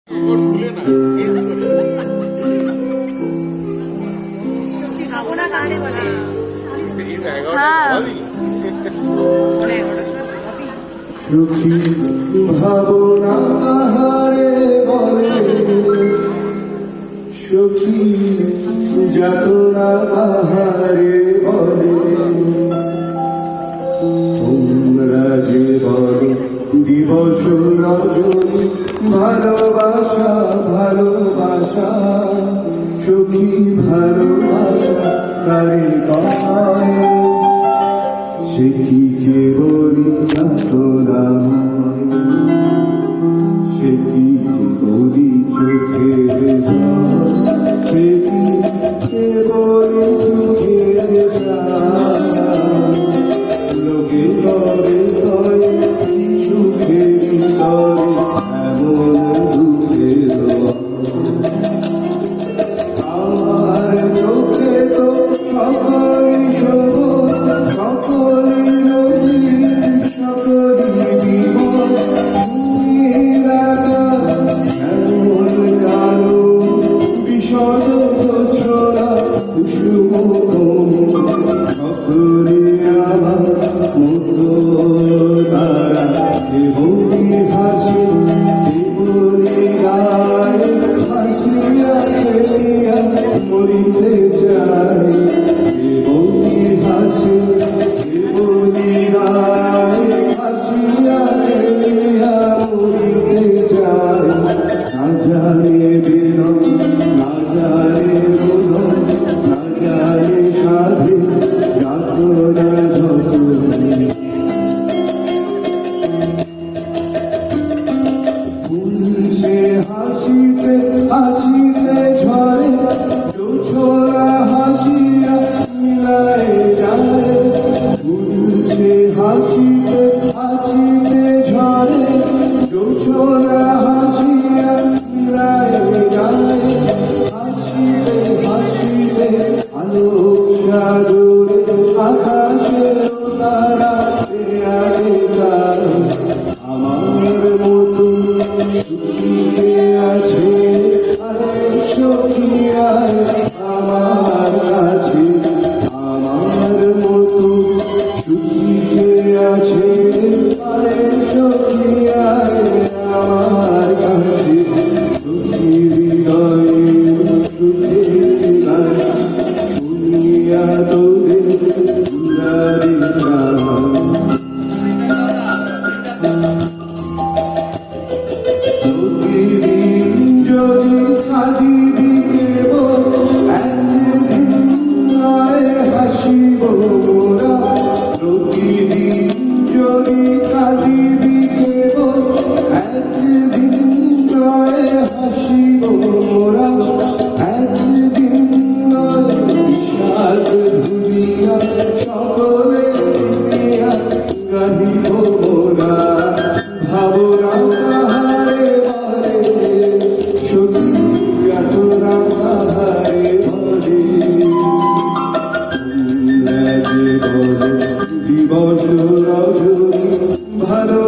সুখী ভাবনা কাহারে বলে, সুখী যাতনা কাহারে বলে। তোমরা যে বলো দিবস রজনী, ভালোবাসা ভালোবাসা, সুখী ভালোবাসা কারে কয়, সে কি কেবলই যাতনা, সে কি কেবলই চোখের জল, সে কি কেবলই চোখের জল। লোকে তরে তরে কি সুখের তরে এমন দুঃখের আমার চোখে তো সকলই সবুজ, সকলই নদী, সকলই বিমল, ছুঁয়ে লাগা এমন কালো বিষদ ছোড়া কুসুম সকলে আমার মুগ্ধ তারা, কেবলই হাসি কেবলই গায়, হাসিয়া খেলিয়া মরিতে চাই, কেবলই হাসি কেবলই গায়, হাসিয়া খেলিয়া মরিতে চাই। না জানে বিনয়, না জানে রোদন, না জানে সাধে যাতনা যতনে। ফুল সে হাসিতে হাসিতে ঝরে, জোছনা হাসিয়া মিলায় যায়। ফুল সে হাসিতে হাসিতে ঝরে, জোছনা হাসিয়া মিলায় যায়। হাসিতে হাসিতে আলোক সাগরে আকাশে তারা আগে তার, আমার মতো সুখী কে আছে আরে সখী আয় আমার কাছে, আমার মতো সুখী কে আছে আরে সখী আয় আমার কাছে। সুখী হৃদয়ে সুখের গান শুনিয়া তোদের দুলারি গান। প্রতিদিন যদি কাঁদিবি কেবল, একদিন নয় হাসিব মোরা। প্রতিদিন যদি কাঁদিবি কেবল, একদিন নয় হাসিব মোরা। একদিন নয় বিষাদ ধুলিয়া সকলে দুনিয়া গাহিব মোরা। ভাবনা কাহারে বলে, সুখী যাতনা কাহারে বলে। তোমরা যে বলো দিবস রজনী, ভালো